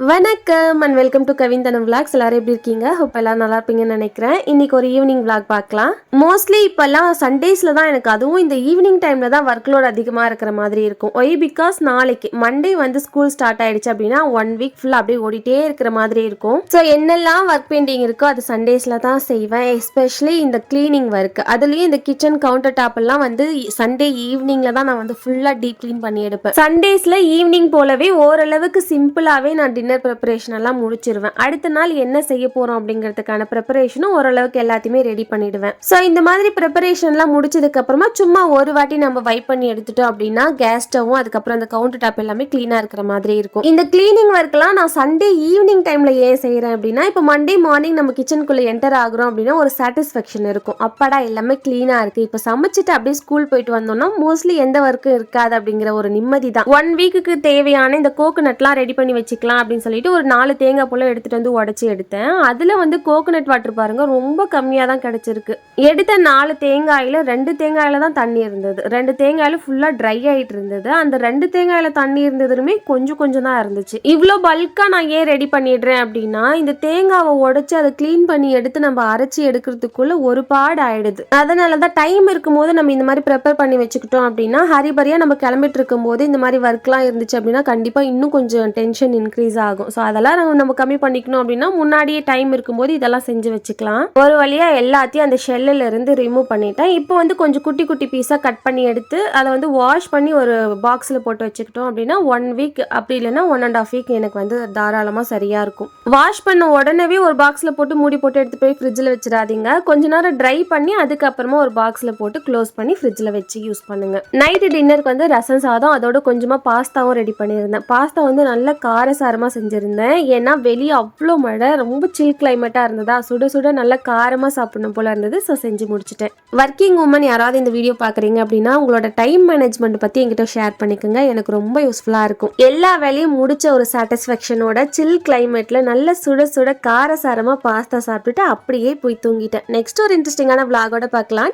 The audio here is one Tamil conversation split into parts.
வணக்கம் அண்ட் வெல்கம் டு கவின்தனம் விளாக்ஸ். எல்லாரும் எப்படி இருக்கீங்க? ஹோப் எல்லாம் நல்லா இருப்பீங்கன்னு நினைக்கிறேன். இன்னைக்கு ஒரு ஈவினிங் விளாக் பார்க்கலாம். மோஸ்ட்லி இப்போல்லாம் சண்டேஸில் தான் எனக்கு அதுவும் இந்த ஈவினிங் டைமில் தான் ஒர்க் லோட் அதிகமாக இருக்கிற மாதிரி இருக்கும். ஒய் பிகாஸ் நாளைக்கு மண்டே வந்து ஸ்கூல் ஸ்டார்ட் ஆயிடுச்சு அப்படின்னா 1 வீக் ஃபுல்லாக அப்படியே ஓடிட்டே இருக்கிற மாதிரி இருக்கும். ஸோ என்னெல்லாம் ஒர்க் பெண்டிங் இருக்கோ அது சண்டேஸில் தான் செய்வேன். எஸ்பெஷலி இந்த கிளீனிங் ஒர்க், அதுலேயும் இந்த கிச்சன் கவுண்டர் டாப் எல்லாம் வந்து சண்டே ஈவினிங்கில் தான் நான் வந்து ஃபுல்லாக டீப் க்ளீன் பண்ணி எடுப்பேன். சண்டேஸில் ஈவினிங் போலவே ஓரளவுக்கு சிம்பிளாகவே நான் டின்னர் ப்ரிப்பரேஷன் எல்லாம் முடிச்சிருவேன். அடுத்த நாள் என்ன செய்ய போறோம் அப்படிங்கிறதுக்கான ப்ரிப்பரேஷனும் ஓரளவுக்கு எல்லாத்தையுமே ரெடி பண்ணிடுவேன். ஸோ இந்த மாதிரி ப்ரிப்பரேஷன்லாம் முடிச்சதுக்கு அப்புறமா சும்மா ஒரு வாட்டி நம்ம வைப் பண்ணி எடுத்துட்டோம் அப்படின்னா கேஸ் ஸ்டவும் அதுக்கப்புறம் அந்த கவுண்டர் டாப் எல்லாமே கிளீனா இருக்கிற மாதிரி இருக்கும். இந்த கிளீனிங் ஒர்க்லாம் நான் சண்டே ஈவினிங் டைம்ல ஏன் செய்யறேன் அப்படின்னா, இப்போ மண்டே மார்னிங் நம்ம கிச்சனுக்குள்ள என்டர் ஆகுறோம் அப்படின்னா ஒரு சாட்டிஸ்ஃபேக்ஷன் இருக்கும். அப்பாடா எல்லாமே கிளீனா இருக்கு, இப்போ சமைச்சிட்டு அப்படியே ஸ்கூல் போயிட்டு வந்தோம்னா மோஸ்ட்லி எந்த ஒர்க்கும் இருக்காது அப்படிங்கிற ஒரு நிம்மதி தான். 1 வீக்குக்கு தேவையான இந்த கோகோனட்லாம் ரெடி பண்ணி வச்சுக்கலாம் அப்படின்னு சொல்லிட்டு ஒரு 4 தேங்காய் போல எடுத்துட்டு வந்து உடச்சி எடுத்தேன். அதுல வந்து கோகோனட் வாட்டர் பாருங்க ரொம்ப கம்மியா தான் கிடைச்சிருக்கு. எடுத்த 4 தேங்காயில 2 தேங்காயில தான் தண்ணி இருந்தது. 2 தேங்காயில ஃபுல்லா ட்ரை ஆயிட்டு இருந்தது. அந்த 2 தேங்காயில தண்ணி இருந்ததுமே கொஞ்சம் தான் இருந்துச்சு. இவ்வளோ பல்கா நான் ஏன் ரெடி பண்ணிடுறேன் அப்படின்னா, இந்த தேங்காவை உடைச்சு அதை கிளீன் பண்ணி எடுத்து நம்ம அரைச்சி எடுக்கிறதுக்குள்ள ஒரு பாடு ஆயிடுது. அதனாலதான் டைம் இருக்கும் போது நம்ம இந்த மாதிரி ப்ரிப்பேர் பண்ணி வச்சுக்கிட்டோம் அப்படின்னா ஹரிபரியா நம்ம கிளம்பிட்டு இருக்கும் போது இந்த மாதிரி ஒர்க்லாம் இருந்துச்சு அப்படின்னா கண்டிப்பா இன்னும் கொஞ்சம் டென்ஷன் இன்க்ரீஸ் ஆகும். ஸோ அதெல்லாம் நம்ம கம்மி பண்ணிக்கணும் அப்படின்னா முன்னாடியே டைம் இருக்கும்போது இதெல்லாம் செஞ்சு வச்சுக்கலாம். ஒரு வழியா எல்லாத்தையும் அந்த ஷெல்லில் இருந்து ரிமூவ் பண்ணிட்டேன். இப்போ வந்து கொஞ்சம் குட்டி குட்டி பீஸாக கட் பண்ணி எடுத்து அதை வந்து வாஷ் பண்ணி ஒரு பாக்ஸில் போட்டு வச்சுக்கிட்டோம் அப்படின்னா 1 வீக் அப்படி இல்லைன்னா 1.5 வீக் எனக்கு வந்து தாராளமாக சரியாக இருக்கும். வாஷ் பண்ண உடனே ஒரு பாக்ஸில் போட்டு மூடி போட்டு எடுத்து போய் ஃப்ரிட்ஜில் வச்சிடாதீங்க. கொஞ்ச நேரம் ட்ரை பண்ணி அதுக்கப்புறமா ஒரு பாக்ஸில் போட்டு க்ளோஸ் பண்ணி ஃப்ரிட்ஜில் வச்சு யூஸ் பண்ணுங்க. நைட்டு டின்னருக்கு வந்து ரசம் சாதம் அதோட கொஞ்சமாக பாஸ்தாவும் ரெடி பண்ணியிருந்தேன். பாஸ்தா வந்து நல்ல காரசாரமாக செஞ்சுருந்தேன். ஏன்னா வெளியே அவ்வளோ மழை, ரொம்ப சில் கிளைமேட்டாக இருந்ததா, சுட சுட நல்லா காரமாக சாப்பிடணும் போல இருந்தது. ஸோ செஞ்சு முடிச்சிட்டேன். ஒர்க்கிங் உமன் யாராவது இந்த வீடியோ பார்க்குறீங்க அப்படின்னா உங்களோட டைம் மேனேஜ்மெண்ட் பற்றி என்கிட்ட ஷேர் பண்ணிக்கோங்க. எனக்கு ரொம்ப யூஸ்ஃபுல்லாக இருக்கும். எல்லா வேலையும் முடிச்ச ஒரு சாட்டிஸ்ஃபேக்ஷனோட சில் கிளைமேட்டில் நல்ல சுட சுட காரசாரமாக பாஸ்தா சாப்பிட்டுட்டு அப்படியே போய் தூங்கிட்டேன். நெக்ஸ்ட் ஒரு இன்ட்ரெஸ்டிங்கான விளாகோட பார்க்கலாம்.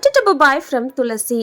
Bye from Thulasi.